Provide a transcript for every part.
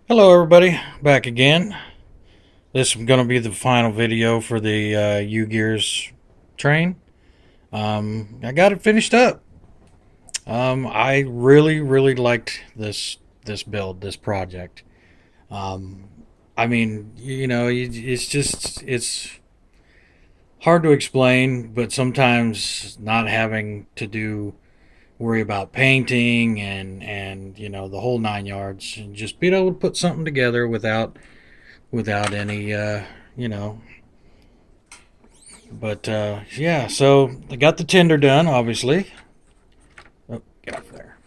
Hello everybody, back again. This is going to be the final video for the UGears train. I got it finished up. I really liked this build, this project. Um, I mean, it's hard to explain, but sometimes not having to worry about painting and the whole 9 yards, and just being able to put something together without any you know but yeah, so I got the tender done, obviously. Oh, get off there.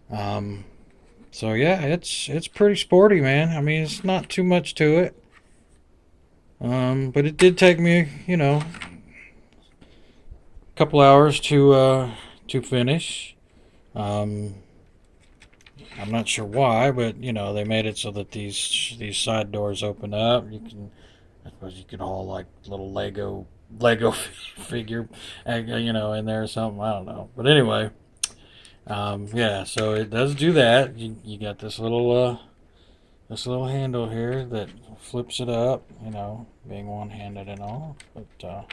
um so yeah, it's pretty sporty, man. I mean, it's not too much to it. But it did take me, a couple hours to finish. um I'm not sure why, but they made it so that these side doors open up. I suppose you could haul like little Lego figure, in there or something. I don't know, but anyway, yeah. So it does do that. You got this little handle here that flips it up. Being one-handed and all. But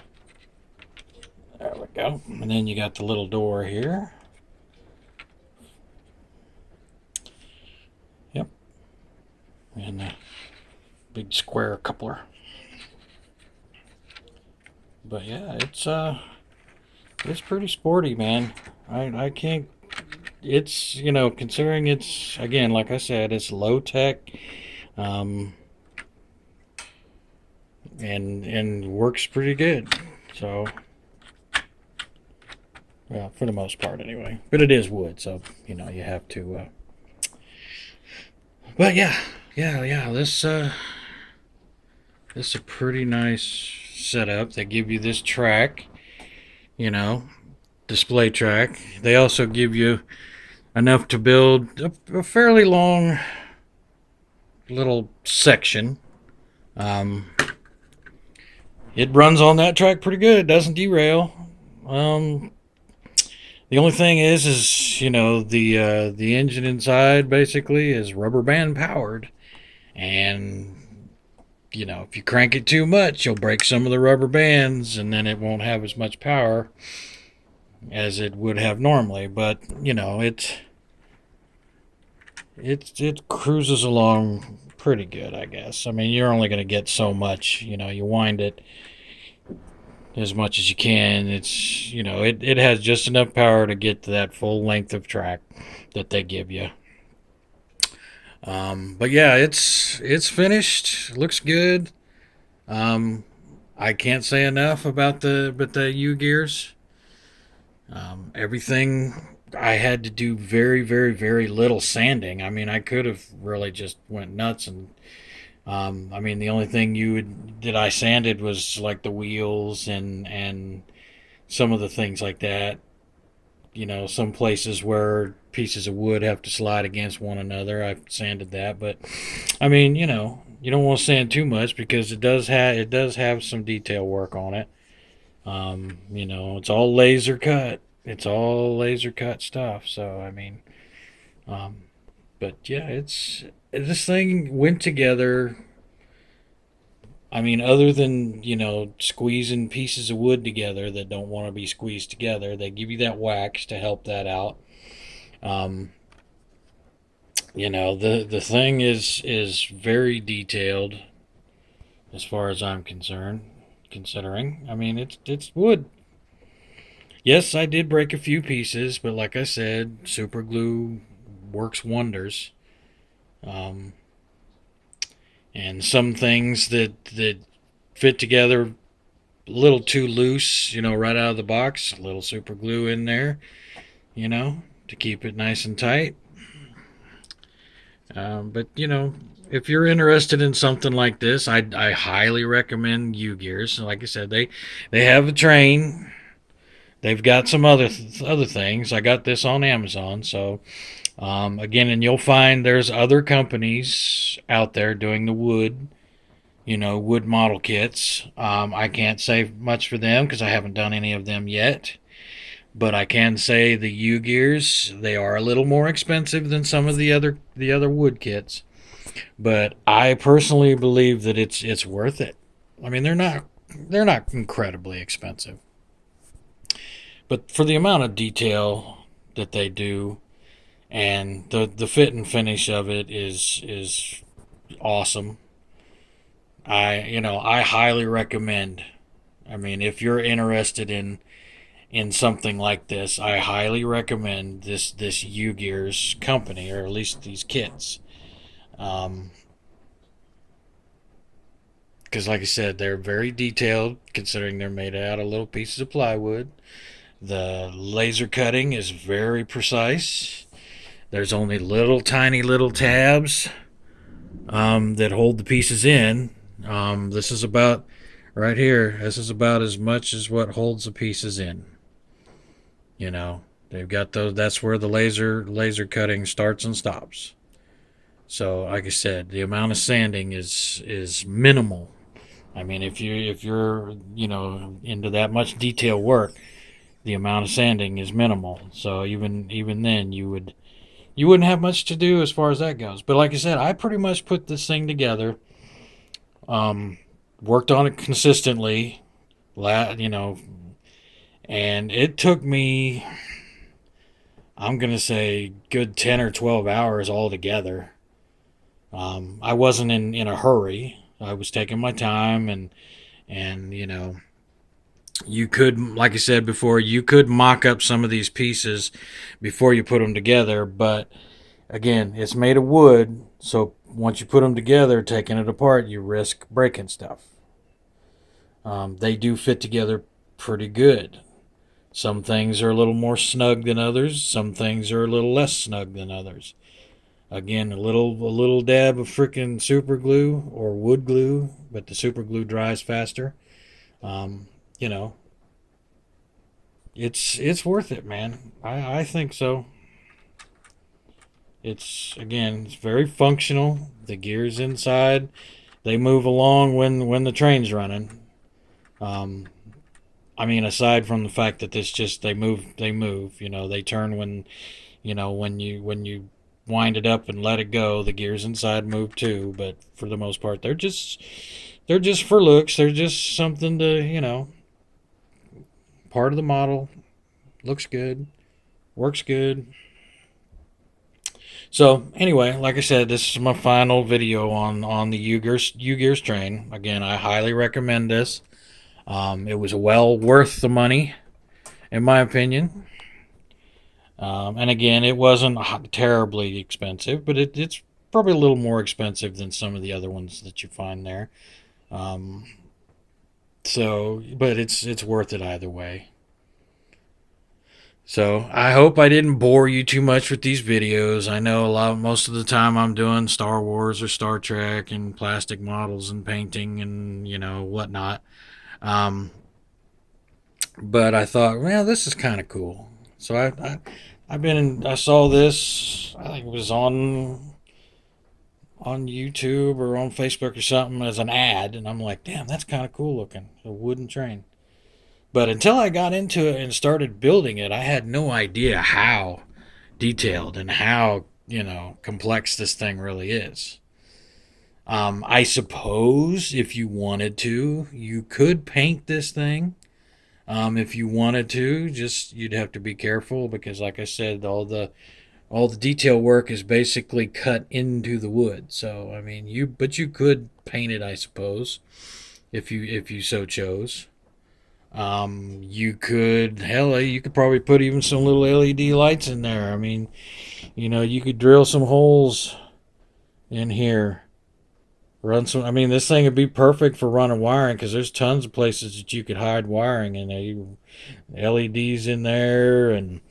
there we go. And then you got the little door here. Yep, and the big square coupler. But yeah, it's pretty sporty, man. I can't. It's, considering it's, again, like I said, it's low tech, um, and works pretty good. So, well, for the most part, anyway. But it is wood, so you have to. But yeah. This is a pretty nice setup. They give you this track, you know, display track. They also give you enough to build a fairly long little section. Um, it runs on that track pretty good. It doesn't derail. Um, the only thing is the engine inside basically is rubber band powered, and if you crank it too much, you'll break some of the rubber bands, and then it won't have as much power as it would have normally. But it cruises along pretty good, I guess. I mean, you're only going to get so much. You wind it as much as you can. It has just enough power to get to that full length of track that they give you. But yeah, it's finished. Looks good. Um, I can't say enough about the UGears. Everything, I had to do very little sanding. I mean, I could have really just went nuts, and I mean, the only thing that I sanded was like the wheels and some of the things like that. Some places where pieces of wood have to slide against one another, I've sanded that. But I mean, you don't want to sand too much because it does have some detail work on it. It's all laser cut. It's all laser cut stuff. So I mean, um, but yeah, this thing went together. I mean, other than squeezing pieces of wood together that don't want to be squeezed together, they give you that wax to help that out. Um, the thing is very detailed as far as I'm concerned. Considering, I mean, it's wood. Yes, I did break a few pieces, but like I said, super glue works wonders. Um, and some things that fit together a little too loose, right out of the box, a little super glue in there, to keep it nice and tight. But if you're interested in something like this, I highly recommend UGears. Like I said, they have a train. They've got some other things. I got this on Amazon, so again, and you'll find there's other companies out there doing the wood model kits. I can't say much for them because I haven't done any of them yet. But I can say the UGears, they are a little more expensive than some of the other wood kits. But I personally believe that it's worth it. I mean, they're not incredibly expensive, but for the amount of detail that they do, and the fit and finish of it is awesome. I highly recommend. I mean, if you're interested in something like this, I highly recommend this UGears company, or at least these kits. Um, because like I said, they're very detailed considering they're made out of little pieces of plywood. The laser cutting is very precise. There's only little tiny little tabs that hold the pieces in. This is about right here. This is about as much as what holds the pieces in. You know, they've got those. That's where the laser cutting starts and stops. So, like I said, the amount of sanding is minimal. I mean, if you're into that much detail work, the amount of sanding is minimal. So even then, you wouldn't have much to do as far as that goes. But like I said, I pretty much put this thing together, um, worked on it consistently, you know, and it took me, I'm gonna say, good 10 or 12 hours altogether. I wasn't in a hurry. I was taking my time, and you could, like I said before, you could mock up some of these pieces before you put them together. But again, it's made of wood, so once you put them together, taking it apart, you risk breaking stuff. They do fit together pretty good. Some things are a little more snug than others. Some things are a little less snug than others. Again, a little dab of freaking super glue or wood glue, but the super glue dries faster. Um, you know, it's worth it, man. I think so. It's very functional. The gears inside, they move along when the train's running. Um, I mean, aside from the fact that this just they move. They turn when you wind it up and let it go. The gears inside move too, but for the most part, they're just for looks. They're just something to part of the model. Looks good, works good. So anyway, like I said, this is my final video on the UGears train. Again, I highly recommend this. It was well worth the money, in my opinion. And again, it wasn't terribly expensive, but it's probably a little more expensive than some of the other ones that you find there. Um, but it's worth it either way. So I hope I didn't bore you too much with these videos. I know most of the time I'm doing Star Wars or Star Trek and plastic models and painting and whatnot. Um, but I thought, well, this is kind of cool. So I saw this. I think it was on YouTube or on Facebook or something as an ad, and I'm like, damn, that's kind of cool looking. A wooden train. But until I got into it and started building it, I had no idea how detailed and how complex this thing really is. I suppose if you wanted to, you could paint this thing. If you wanted to, just you'd have to be careful because, like I said, all the detail work is basically cut into the wood. So I mean, you could paint it, I suppose, if you so chose. You could probably put even some little LED lights in there. I mean, you could drill some holes in here. Run some. I mean, this thing would be perfect for running wiring because there's tons of places that you could hide wiring in there. LEDs in there, and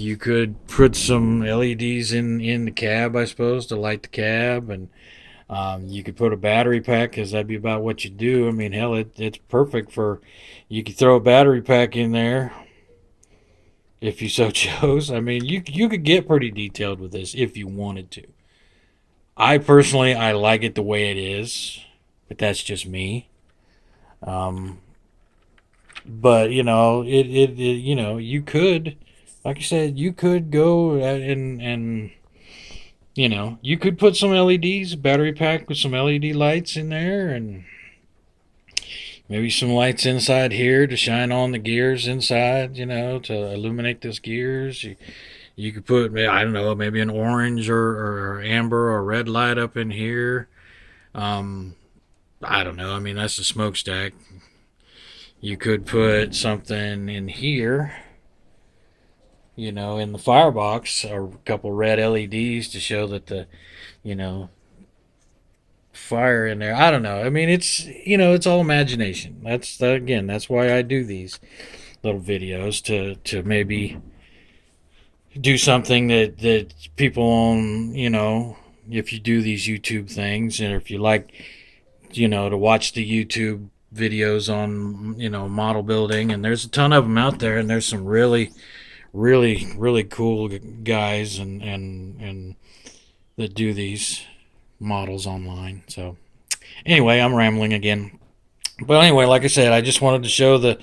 you could put some LEDs in the cab, I suppose, to light the cab, and you could put a battery pack because that'd be about what you do. I mean, hell, it's perfect for. You could throw a battery pack in there if you so chose. I mean, you could get pretty detailed with this if you wanted to. I personally, I like it the way it is, but that's just me. Um, but you could, like I said, you could go and You could put some LEDs, battery pack with some LED lights in there, and maybe some lights inside here to shine on the gears inside, to illuminate those gears. You could put, I don't know, maybe an orange or amber or red light up in here. Um, I don't know. I mean, that's the smokestack. You could put something in here, in the firebox, or a couple red LEDs to show that you know, fire in there. I don't know. I mean, it's all imagination. Again, that's why I do these little videos to maybe do something that people on, if you do these YouTube things, and if you like, to watch the YouTube videos on, model building, and there's a ton of them out there, and there's some really, really, really cool guys and that do these models online. So anyway, I'm rambling again. But anyway, like I said, I just wanted to show the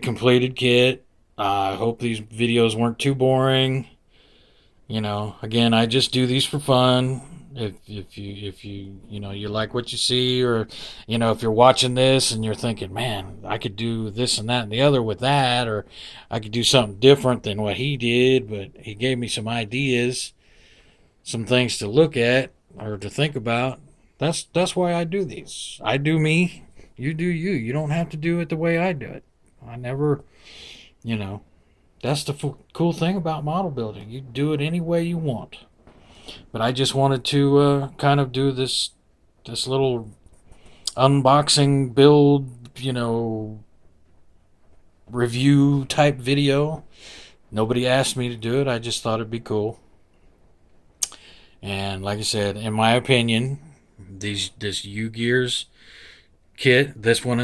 completed kit. I hope these videos weren't too boring. Again, I just do these for fun. If you like what you see, or if you're watching this and you're thinking, man, I could do this and that and the other with that, or I could do something different than what he did, but he gave me some ideas, some things to look at or to think about. That's why I do these. I do me, you do you. You don't have to do it the way I do it. I never, you know, that's the cool thing about model building. You do it any way you want. But I just wanted to kind of do this little unboxing build, review type video. Nobody asked me to do it. I just thought it'd be cool. And like I said, in my opinion, this UGears kit, this one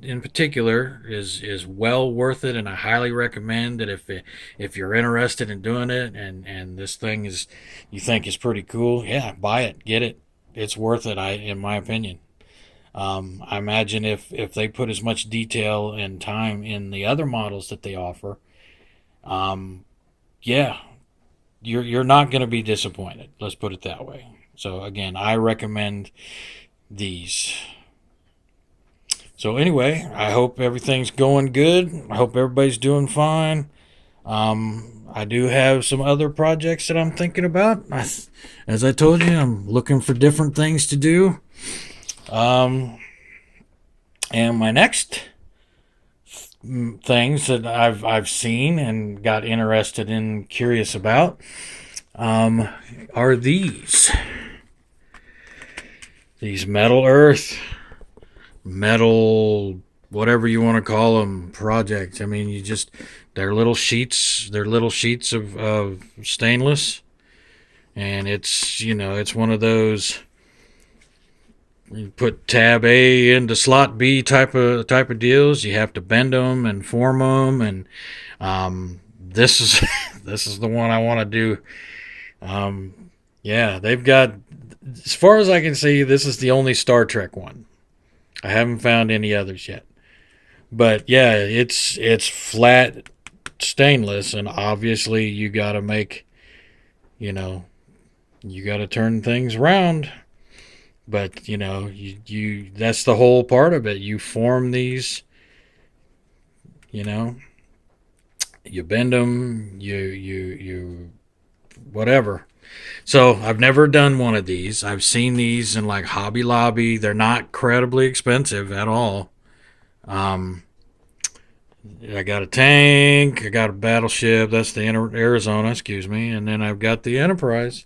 in particular, is well worth it, and I highly recommend that if you're interested in doing it, and this thing you think is pretty cool, yeah, buy it, get it. It's worth it, in my opinion. I imagine if they put as much detail and time in the other models that they offer, yeah, you're not going to be disappointed. Let's put it that way. So again, I recommend these. So anyway, I hope everything's going good. I hope everybody's doing fine. I do have some other projects that I'm thinking about. As I told you, I'm looking for different things to do. And my next things that I've seen and got interested in, curious about, are these metal earth, metal, whatever you want to call them, projects. I mean, they're little sheets of stainless, and it's one of those, you put tab A into slot B type of deals. You have to bend them and form them, and this is this is the one I want to do. Yeah, they've got, as far as I can see, this is the only Star Trek one. I haven't found any others yet. But yeah, it's flat stainless, and obviously you got to you got to turn things around. But you that's the whole part of it. You form these, you bend them, you whatever. So I've never done one of these. I've seen these in like Hobby Lobby. They're not incredibly expensive at all. I got a tank. I got a battleship. That's the Arizona, excuse me. And then I've got the Enterprise.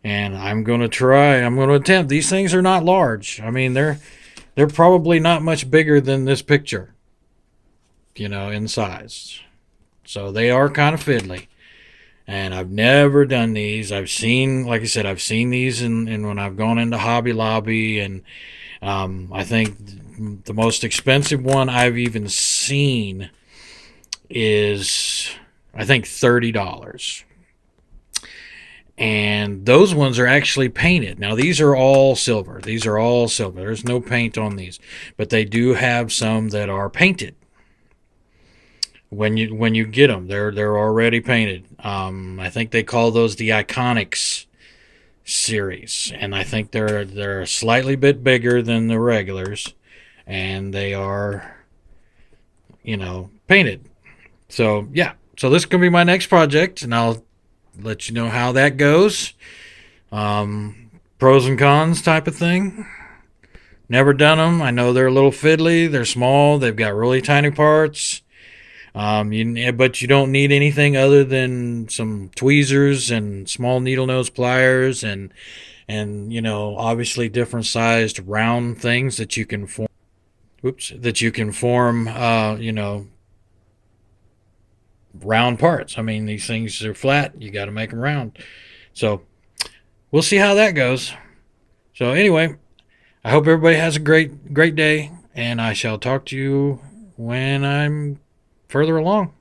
And I'm going to attempt. These things are not large. I mean, they're probably not much bigger than this picture, in size. So they are kind of fiddly. And I've never done these. Like I said, I've seen these in when I've gone into Hobby Lobby, and I think the most expensive one I've even seen is, I think, $30. And those ones are actually painted. Now, these are all silver. There's no paint on these, but they do have some that are painted. When you get them, they're already painted. I think they call those the Iconics series, and I think they're a slightly bit bigger than the regulars, and they are, painted. So yeah, so this is gonna be my next project, and I'll let you know how that goes. Pros and cons type of thing. Never done them. I know they're a little fiddly. They're small. They've got really tiny parts. But you don't need anything other than some tweezers and small needle nose pliers and obviously different sized round things that you can form. Oops, that you can form. Round parts. I mean, these things are flat. You got to make them round. So we'll see how that goes. So anyway, I hope everybody has a great day, and I shall talk to you when I'm further along.